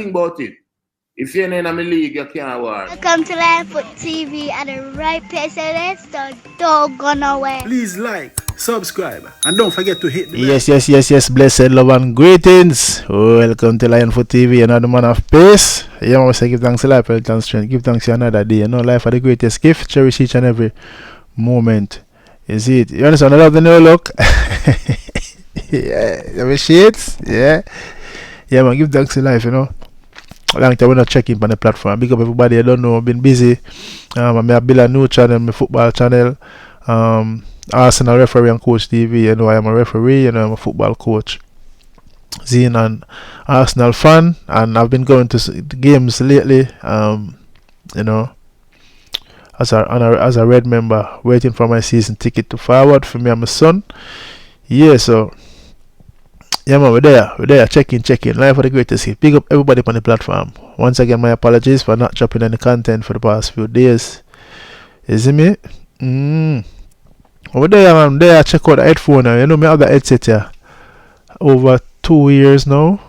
Think about it. If you're in a league, you can't war. Welcome to Livefoot TV at the right place, so let's don't go nowhere. Please like, subscribe, and don't forget to hit the bell. Yes, blessed love and greetings. Welcome to Lionfoot TV, another man of peace. Yeah, I say give thanks to life, health and strength. Give thanks to another day. You know, life are the greatest gift. Cherish each and every moment. You see it? You understand? I love the new look. Yeah, every shades. Yeah, man, give thanks to life, you know. Long time we're not checking on the platform. Big up everybody. I don't know, I've been busy. I may build a new channel, my football channel. Arsenal referee and coach TV. You know, I am a referee, you know, I'm a football coach. Zine and Arsenal fan, and I've been going to the games lately. You know, as a red member, waiting for my season ticket to forward for me and my son. Yeah, so yeah, man, we're there, checking. Life for the greatest hit. Big up everybody on the platform. Once again, my apologies for not dropping any content for the past few days. You see me? Over there, man, there, check out the headphone now. You know, me have the headset here over 2 years now.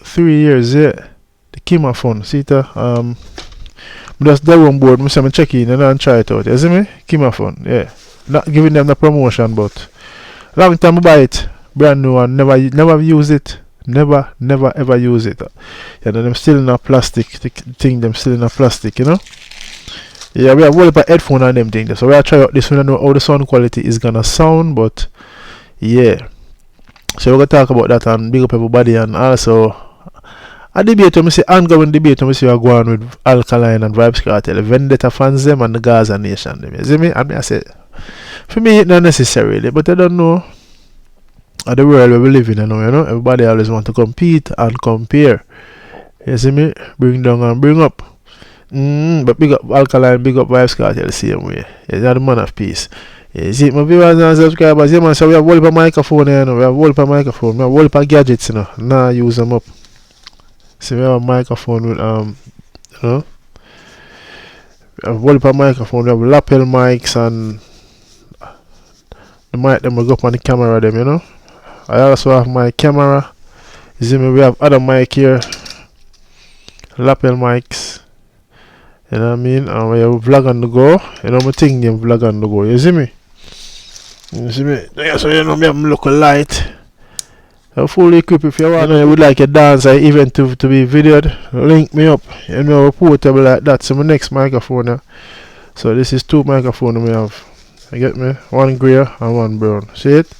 3 years, yeah. The Kima phone, see it? Just there on board, I'm checking, you know, and try it out. You see me? Kima phone, yeah. Not giving them the promotion, but long time I buy it. Brand new and never use it. Never ever use it. You know, them still in a plastic thing, them still in a plastic, you know. Yeah, we have whole heap headphone and them things. So we are try out this one. I know how the sound quality is gonna sound, but yeah. So we're gonna talk about that and big up everybody, and also a debate, let me say ongoing debate, let me see we're going with Alkaline and Vybz Kartel, Vendetta fans them and the Gaza Nation them. You see me? I mean, I say for me it's not necessarily, but I don't know. At the world where we live in, you know, everybody always want to compete and compare. You see me? Bring down and bring up. But big up Alkaline, big up Vybz Kartel the same way. Yeah, they're the man of peace. You see, my viewers and subscribers, yeah, man, so we have whole heap of microphone, you know, we have whole heap of microphone, we have whole heap of gadgets, you know, now use them up. See, we have a microphone with, you know, we have whole heap of microphone, we have lapel mics, and the mic them will go up on the camera, them, you know. I also have my camera. You see me? We have other mic here, lapel mics. You know what I mean? And we have vlog on the go. You know my thing name vlog on the go. You see me? You see me? Yeah, so you know me have my local light. I'm fully equipped. If you want, you would like a dance or event to be videoed, link me up. You know, portable like that. So my next microphone. So this is 2 microphones we have. You get me? 1 grey and 1 brown. See it?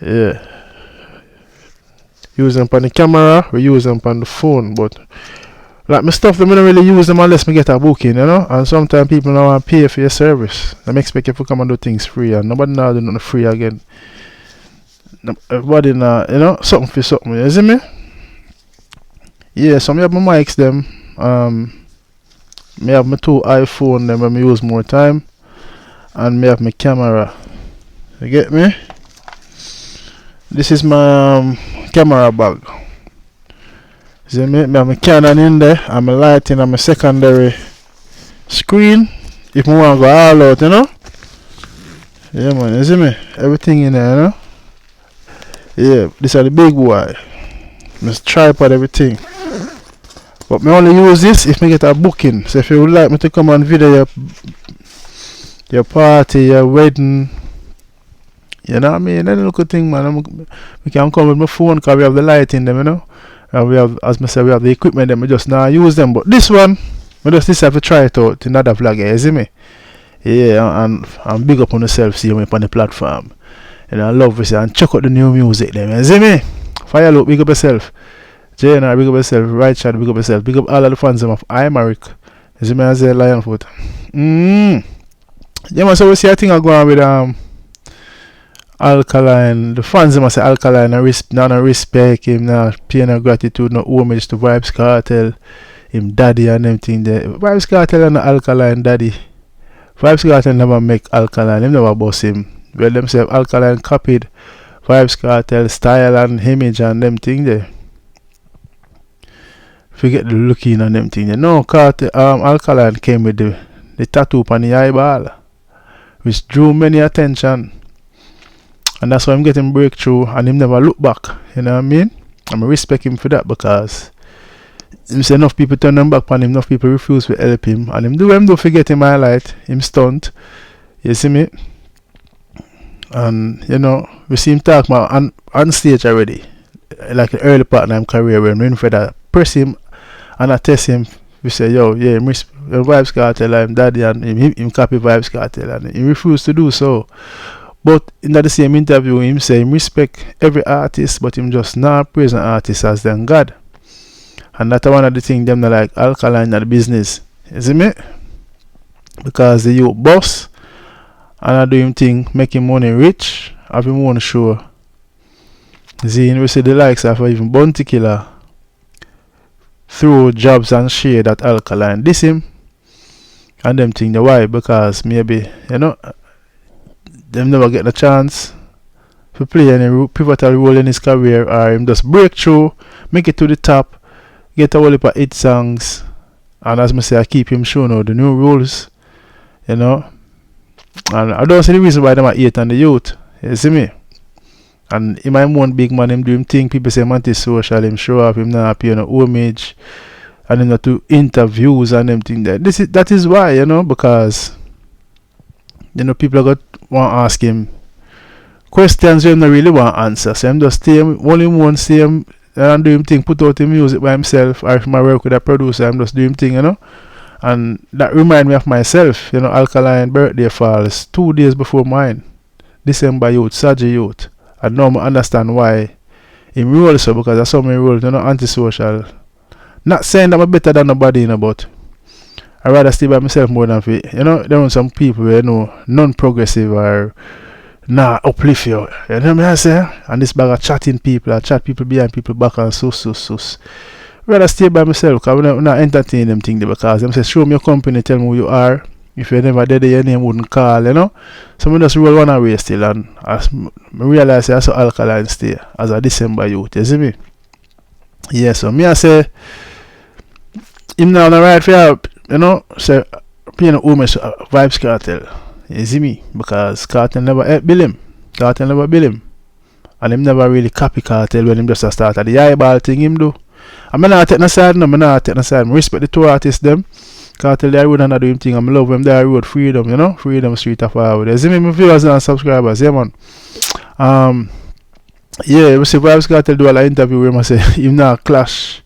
Yeah, use them on the camera, we use them on the phone, but like my stuff, I don't really use them unless I get a booking, you know. And sometimes people don't want to pay for your service. They expect you to come and do things free, and nobody now do nothing free again. Everybody now, you know, something for something. You see me? Yeah, so I have my mics them. I have my 2 iPhone them when I use more time, and I have my camera. You get me? This is my camera bag. See me? I have my Canon in there, and my lighting and my secondary screen. If I want to go all out, you know? Yeah, man, you see me? Everything in there, you know? Yeah, this are the big boy. My tripod, everything. But I only use this if I get a booking. So if you would like me to come and video your party, your wedding, you know what I mean? That little thing, man. We can come with my phone because we have the light in them, you know. And we have, as I said, we have the equipment them. We just now use them. But this one, we just decide to try it out in another vlog, you see me? Yeah, and big up on yourself, see me on the platform. And I love this and check out the new music them, you see me? Fire look, big up yourself. JNR, big up yourself. Right Shot, big up yourself. Big up all of the fans of I Maric. You see me as a Lionfoot. Yeah, man, so we see a thing I go on with Alkaline. The fans must say Alkaline no respect him, no pay no gratitude, no homage to Vybz Kartel, him daddy and them thing there. Vybz Kartel and the Alkaline daddy. Vybz Kartel never make Alkaline, him never boss him. Well, themselves Alkaline copied Vybz Kartel style and image and them thing there. Forget the looking and them thing there. No, Alkaline came with the tattoo on the eyeball, which drew many attention. And that's why I'm getting breakthrough and him never look back. You know what I mean? I'm respect him for that because him say enough people turn them back on him, enough people refuse to help him, and him do him don't forget him highlight, him stunt. You see me? And you know, we see him talk about on stage already. Like the early part of his career when Vendetta press him and I test him, we say, yo, yeah, Vybz Kartel, I'm daddy, and him copy Vybz Kartel, and he refused to do so. But in the same interview, him say him respect every artist, but him just not praise an artist as them God. And that's one of the things them like Alkaline at the business. You see me? Because the youth boss and I do him thing, make him money rich, have him own show. See, we see the likes of even Bounty Killer through jobs and shade at Alkaline. This him and them think the why, because maybe, you know, them never get the chance to play any pivotal role in his career, or him just break through, make it to the top, get a whole heap of hit songs, and as I say, I keep him showing out the new rules, you know. And I don't see the reason why them are hate on the youth. You see me? And him I'm one big man, him do him thing, people say him anti-social, him show up, him not appear on homage, and him not do interviews and them thing there. That is why, you know, because you know people want to ask him questions him not really want answer. So him just stay only one say him and do him thing, put out him music by himself, or if I work with a producer, I'm just do him thing, you know. And that remind me of myself, you know. Alkaline birthday falls 2 days before mine. December youth, Saturday youth. I now understand why him roll so, because I saw me roll, you know, antisocial. Not saying that I'm better than nobody, you know, but I rather stay by myself more than for, you know, there are some people where, you know, non-progressive or uplift you. You know what I say? And this bag of chatting people, I chat people behind people back and sus. Rather stay by myself, because I'm not entertain them things, because them say, show me your company, tell me who you are. If you never did it, your name wouldn't call, you know. So I just roll one away still, and I realize I saw Alkaline stay as a December youth, you see me? Yeah, so me I say, him now on the right for help, you know, say, paying homage to Vybz Kartel, you see me? Because Kartel never bill him. Kartel never bill him. And him never really copy Kartel when him just started the eyeball thing him do. I'm not taking a side, no, I'm not taking a side. I respect the two artists them. Kartel they road and I do him thing. I love them there road freedom, you know, freedom street of forward. You see me, my viewers and subscribers, yeah man. Yeah, we see Vybz Kartel do a lot of interview where I say him not clash.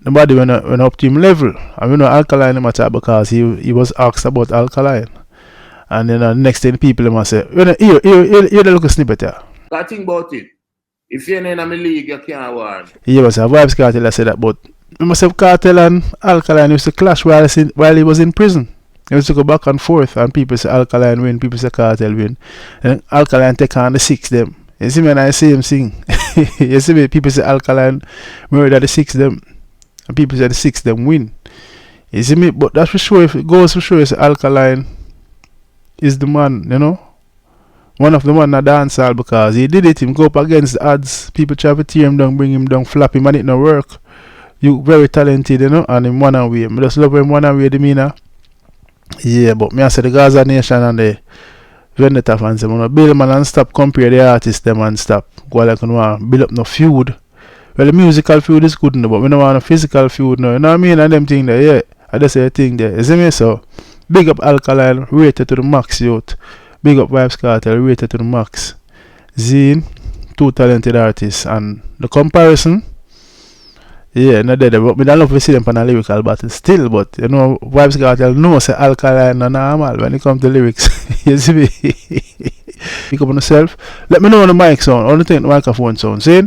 Nobody went up to him level. And we know Alkaline him attack because he was asked about Alkaline. And then the next thing people him say, you the look a snippet here. I think about it. If you're in a league, you can't win. Yeah, but Vybz Kartel I said that, but I must have Kartel and Alkaline used to clash while he was in prison. He used to go back and forth, and people say Alkaline win, people say Kartel win. And Alkaline take on the six them. You see me, and I see him sing. You see me, people say Alkaline murder the six them, and people say the six them win. You see me, but that's for sure. If it goes for sure, it's Alkaline is the man, you know. One of the man that dance all, because he did it, him go up against the odds. People try to tear him down, bring him down, flap him, and it no work. You very talented, you know, and him one away. I just love him one away, demeanor. Yeah, but me I say the Gaza Nation and the Vendetta fans, I'm gonna build man and stop compare the artists them and stop. Go like build up no feud. Well, the musical feud is good, no, but we don't want a physical feud, no. You know what I mean? And them thing there, yeah. I just say a thing there. You see me? So big up Alkaline, rated to the max, youth. Big up Vybz Kartel, rated to the max. Zine, two talented artists, and the comparison, yeah, not there. But me don't love to see them on a lyrical battle still, but you know, Vybz Kartel knows say Alkaline and normal when it comes to lyrics. You see me? Big up on yourself. Let me know on the mic sound, only thing the microphone sound. See?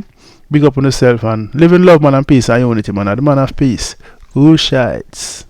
Big up on yourself and live in love, man, and peace and unity, man. The man of peace. Good shites.